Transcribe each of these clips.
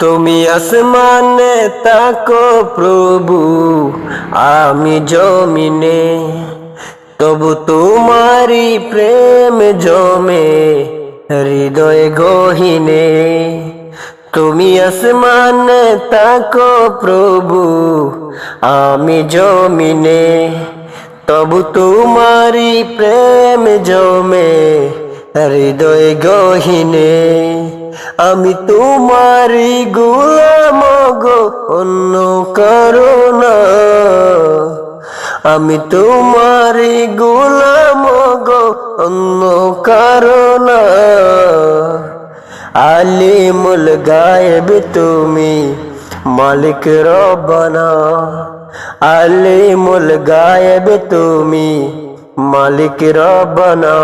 তুমি আসমানে তাকো প্রভু, আমি জমিনে, তবু তোমারি প্রেম জমে হৃদয় গহীনে। তুমি আসমানে তাকো প্রভু, আমি জমিনে, তবু তোমারি প্রেম জমে হৃদয় গহীনে। আমি তোমারি গোলাম গো, অন্য কারো না। আমি তোমারি গোলাম গো, অন্য কারো না। আলিমুল গায়েব তুমি, মালিক রব্বানা। আলিমুল গায়েব তুমি, মালিক রব্বানা।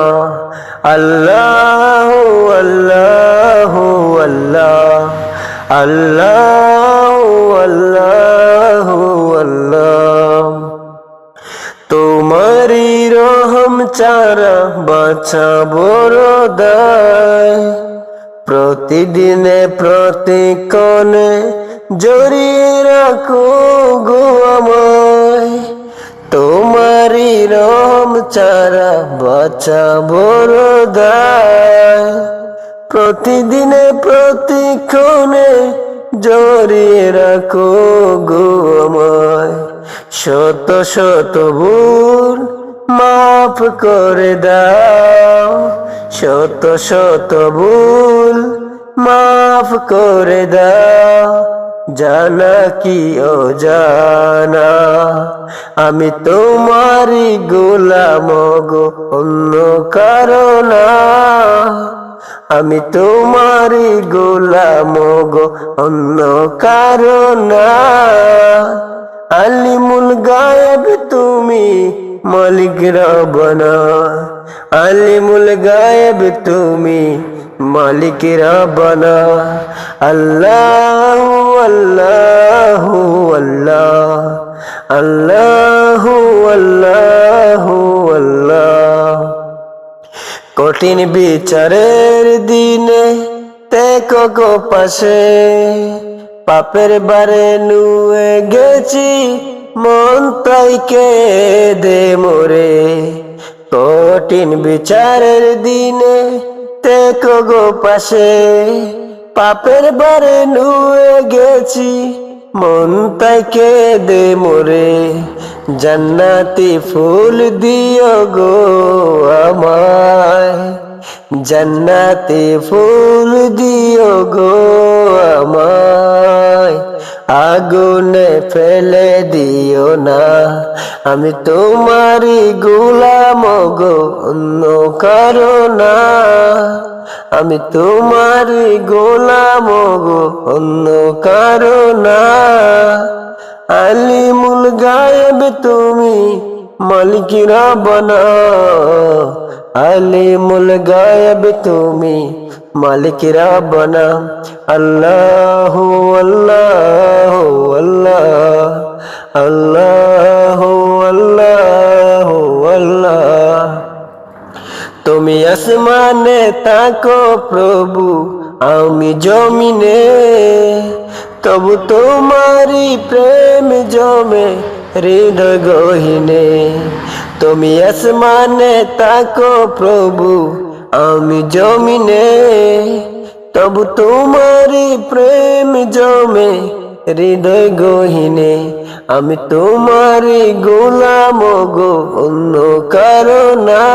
আল্লাহু আল্লাহু আল্লাহ, আল্লাহু আল্লাহু আল্লাহ। তোমারি রহম চারা বাছা বড় দায়, প্রতিদিনে প্রতিক্ষণে জড়িয়ে রাখো গো আমায়। তোমারি রহম চারা বাছা বড় দায়, প্রতিদিনে প্রতিক্ষণে জড়িয়ে রাখো গো আমায়। শত শত ভুল মাফ করে দাও, শত শত ভুল মাফ করে দাও। জানা কি অজানা, আমি তোমারি গোলাম গো, অন্য কারো না। আমি তোমারি গোলাম গো, অন্য কারো না। আলিমুল গায়েব তুমি, মালিক রব্বানা। আলিমুল গায়েব তুমি, মালিক রব্বানা। আল্লাহু আল্লাহু আল্লাহ, আল্লাহু আল্লাহু আল্লাহ। কঠিন বিচারের দিনে তেকো গো পাশে, পাপের বারে নুয়ে গেছি মন তাই কেঁদে মোরে। কঠিন বিচারের দিনে তেকো গো পাশে, পাপের বারে নুয়ে গেছি মন তাই কেঁদে মোরে। জান্নাতি ফুল দিও গো আমায়, জান্নাতি ফুল দিও গো আমায়। আগুনে ফেলে দিও না, আমি তোমারি গোলাম গো, অন্য কারো না। আমি তোমারি গোলাম গো, অন্য কারো না। আলিমুল গায়েব তুমি, মালিক রব্বানা। আলিমুল গায়েব তুমি, মালিক রব্বানা। আল্লাহু আল্লাহু আল্লাহ, আল্লাহু আল্লাহু আল্লাহ। তুমি আসমানে তাকো প্রভু, আমি জমিনে, তবু তোমারি প্রেম জমে হৃদয় গহীনে। তুমি আসমানে তাকো প্রভু, আমি জমিনে, তবু তোমারি প্রেম জমে হৃদয় গহীনে। আমি তোমারি গোলাম গো, অন্য কারো না।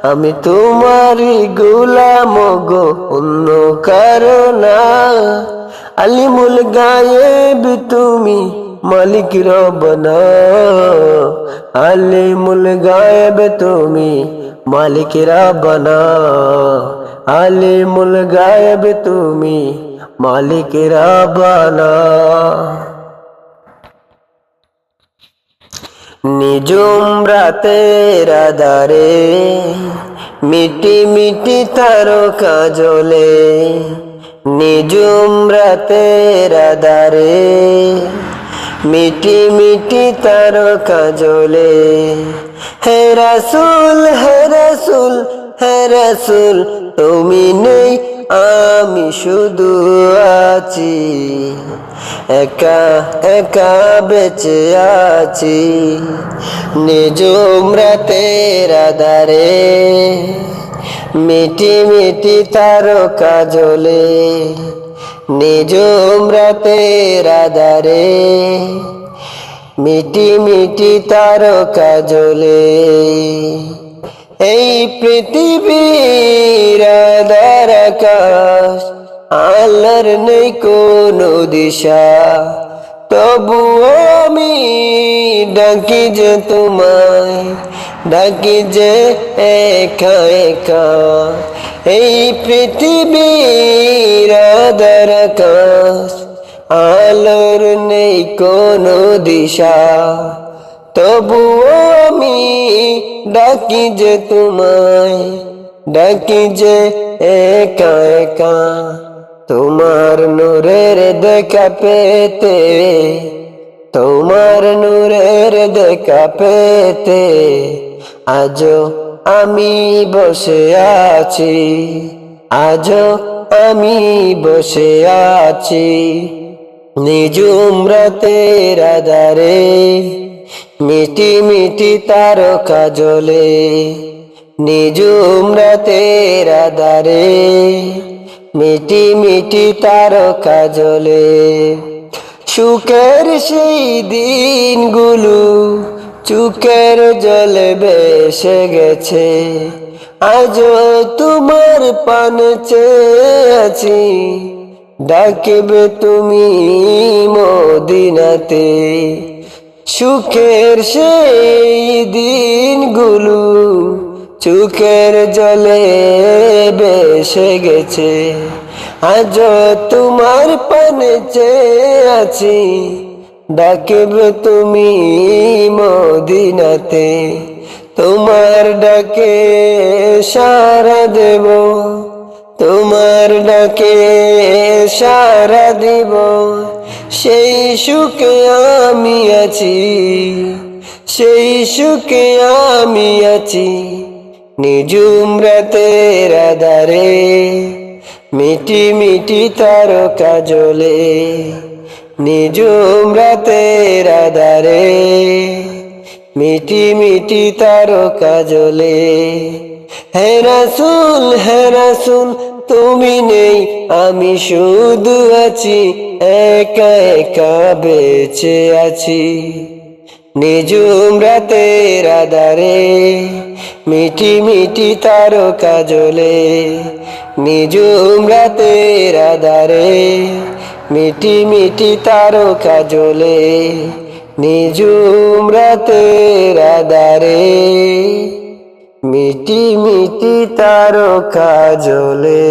আমি তোমারি গোলাম গো, অন্য কারো না। আলিমুল গায়েব তুমি, মালিক রব্বানা। আলিমুল গায়েব তুমি, মালিক রব্বানা। আলিমুল গায়েব তুমি, মালিক রব্বানা। নিজুম রাতের আধারে, মিটি মিটি তারকা জ্বলে। নিজুম রাতের আধারে, মিটি মিটি তারকা জ্বলে। হে রাসূল হে রাসূল হে রাসূল, তুমি নেই আমি শুধু আছি, একা একা বেঁচে আছি। নিঝুম রাতের আধারে মিটি মিটি তারকা জ্বলে, নিঝুম রাতের আধারে মিটি মিটি তারকা জ্বলে। এই পৃথিবীর আধার আকাশ, আল্লাহর নেই কোনো দিশা, তবুও আমি ডাকি যে তোমায়, ডাকি যে একা একা। এই পৃথিবীর আধার আকাশ, আলোর নেই কোনো দিশা, তবুও আমি ডাকি যে তোমায়, ডাকি যে একা একা। তোমার নূরের দেখা পেতে, তোমার নূরের দেখা পেতে আজও আমি বসে আছি, আজও আমি বসে আছি। নিঝুম রাতের আধারে মিটি মিটি তারকা জ্বলে, নিঝুম রাতের আধারে মিটি মিটি তারকা জ্বলে। সুখের সেই দিনগুলো চোখের জলে ভেসে গেছে, আজও তোমার পানে চেয়ে আছি, ডাকিবে তুমি মদিনাতে। সুখের সেই দিনগুলো চোখের জলে ভেসে গেছে, আজও তোমার পানে চেয়ে আছি, ডাকিবে তুমি মদিনাতে। তোমার ডাকে সাড়া দেব, তোমার ডাকে সাড়া দিব, সেই সুখে আমি আছি, সেই সুখে আমি আছি। নিঝুম রাতের আধারে মিটি মিটি তারকা জ্বলে, নিঝুম রাতের আধারে মিটি মিটি তারকা জ্বলে। হে রাসূল, হে রাসূল, তুমি নেই আমি শুধু আছি, একা একা বেঁচে আছি। নিঝুম রাতের আধারে মিটি মিটি তারকা জ্বলে, নিঝুম রাতের আধারে মিটি মিটি তারকা জ্বলে, নিঝুম রাতের আধারে মিটি মিটি তারকা জ্বলে।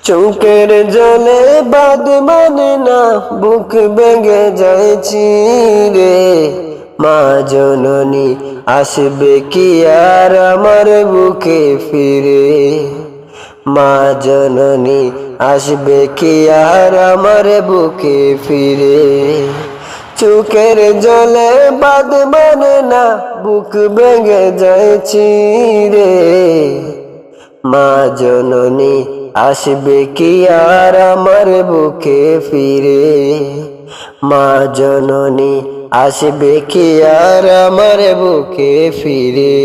চোখের জলে বাদ মানে না, বুক ভেঙে যাইছি রে। মা জননী আসবে কি আর আমার বুকে ফিরে, মা জননী আসবে কি আর আমার বুকে ফিরে। চোখের জলে বাদ মানে না, বুক ভেঙে যাইছি রে। মা জননী আসবে কি আর আমার বুকে ফিরে, মা জননী আসবে কি আর আমার বুকে ফিরে।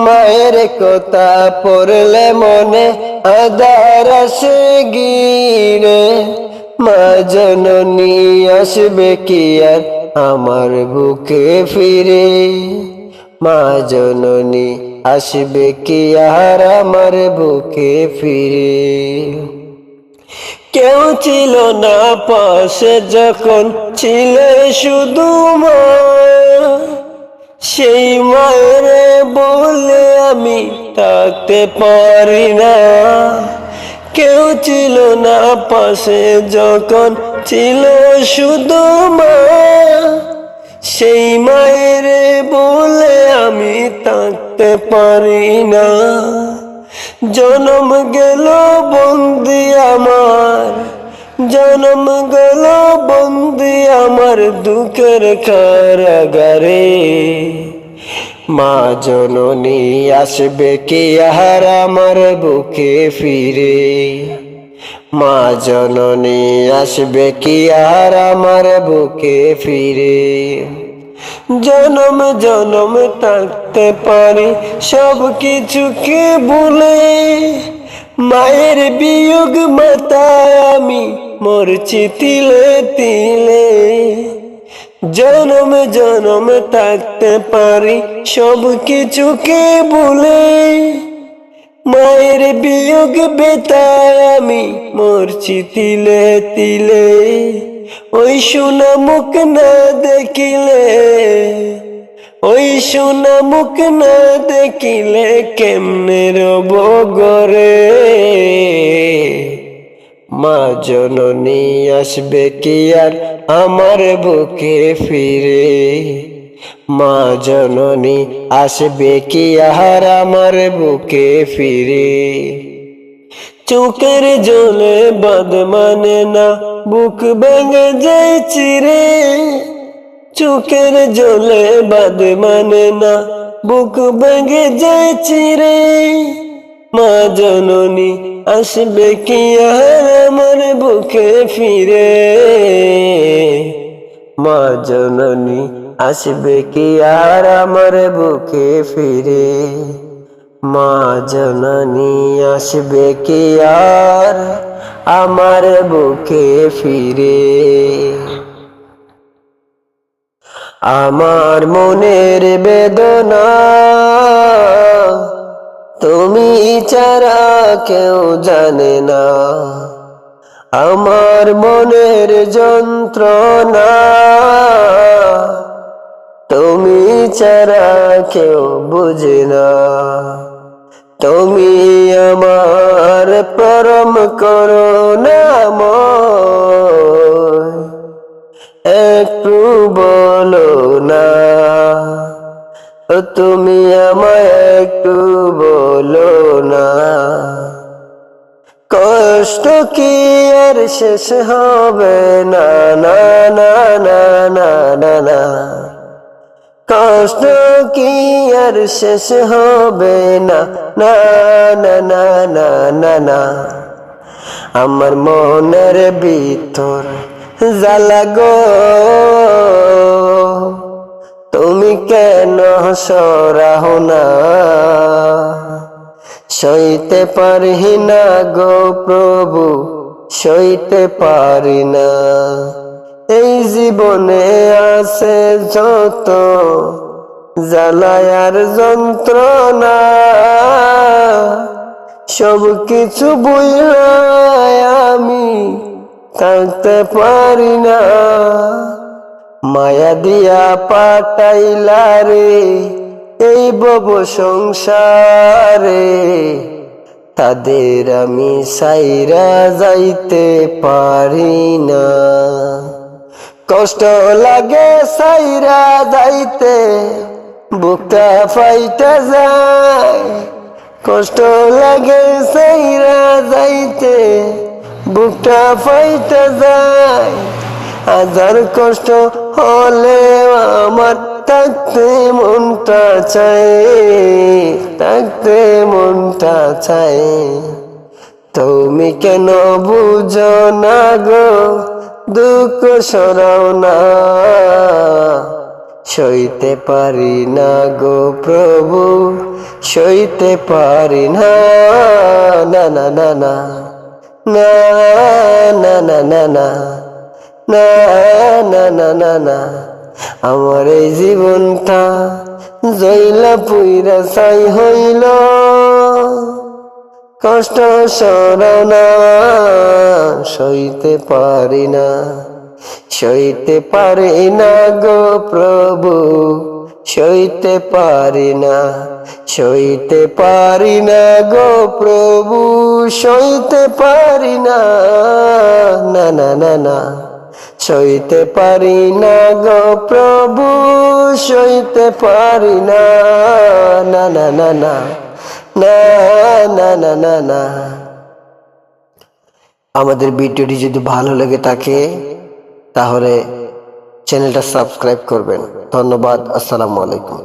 মায়ের কথা পড়লে মনে আধার আসে গিরে, মা জননী আসবে কি আর আমার বুকে ফিরে, মা জননী আসবে কি আর আমার বুকে ফিরে। কেউ ছিল না পাশে যখন ছিল শুধু মা, সেই মায়ের বলে আমি থাকতে পারি না। কেউ ছিল না পাশে যখন ছিল শুধু মা, সেই মায়ের বলে আমি থাকতে পারি না। জনম গেল বন্দি আমার, জনম গেল বন্দি আমার দুঃখের কারাগারে। মা জননী আসবে কি আর আমার বুকে ফিরে, মা জননী আসবে কি আর আমার বুকে ফিরে। জনম জনম থাকতে পারি সব কিছুকে ভুলে, মায়ের বিয়োগ মাথায় আমি মরছি তিলে তিলে। জনম জনম থাকতে পারি সব কিছুকে ভুলে, মায়ের বিয়োগ বেতায় আমি মরছি তিলে তিলে। ওই সোনা মুখ না দেখিলে, ওই সোনা মুখ না দেখিলে কেমনে রব গরে। মা জননী আসবে কি আর আমার বুকে ফিরে, মা জননী আসবে কি আর আমার বুকে ফিরে। চোখের জলে বাঁধ মানে না বুক ভেঙে যায় চিরে, চোখের জলে বাঁধ মানে না বুক ভেঙে যায় চিরে। মা জননী আসবে কি আর আমার বুকে ফিরে, মা জননী আসবে কি আর আমার বুকে ফিরে। মা জননী আসবে কি আর আমার বুকে ফিরে। আমার মনের বেদনা তুমি ছাড়া কেউ জানে না, আমার মনের যন্ত্রণা তুমি ছাড়া কেউ বুঝে না। তুমি আমার পরম করুণাময়, একটু বলো না, তুমি আমায় একটু বলো না। কষ্ট কি আর শেষ হবে না, না না না না না না। কষ্ট কি আর শেষ হবে না, না না না না না না। আমার মনের ভিতর জ্বালা গো, তুমি কেন সরাও না। সইতে পারি না গো প্রভু, সইতে পারি না। এই জীবনে আছে যত জ্বালায় আর যন্ত্রণা, সব কিছু বুঝায় আমি থাকতে পারি না। মায়া দিয়া পাঠাইলা রে এই ভব সংসারে, তাদের আমি সাইরা যাইতে পারি না। কষ্ট লাগে সাইরা যাইতে, বুকটা ফাইটা যায়। কষ্ট লাগে সাইরা যাইতে, বুকটা ফাইটা যায়। হাজার কষ্ট হলে আমার থাকতে মনটা চায়, থাকতে মনটা চায়। তুমি কেন বুঝো না গো, দুঃখ সরাও না। সইতে পারি না গো প্রভু, সইতে পারি না, না না না না না না না না না না না না না না। আমার এই জীবনটা জইলা পুইরা ছাই হইল, কষ্ট সরাও না। সইতে পারি না, সইতে পারি না গো প্রভু, সইতে পারি না, সইতে পারি না গো প্রভু, সইতে পারি না, না না না না। সইতে পারি না গো প্রভু, সইতে পারি না, না না না না না না না না না। আমাদের ভিডিওটি যদি ভালো লেগে থাকে তাহলে চ্যানেলটা সাবস্ক্রাইব করবেন। ধন্যবাদ। আসসালামু আলাইকুম।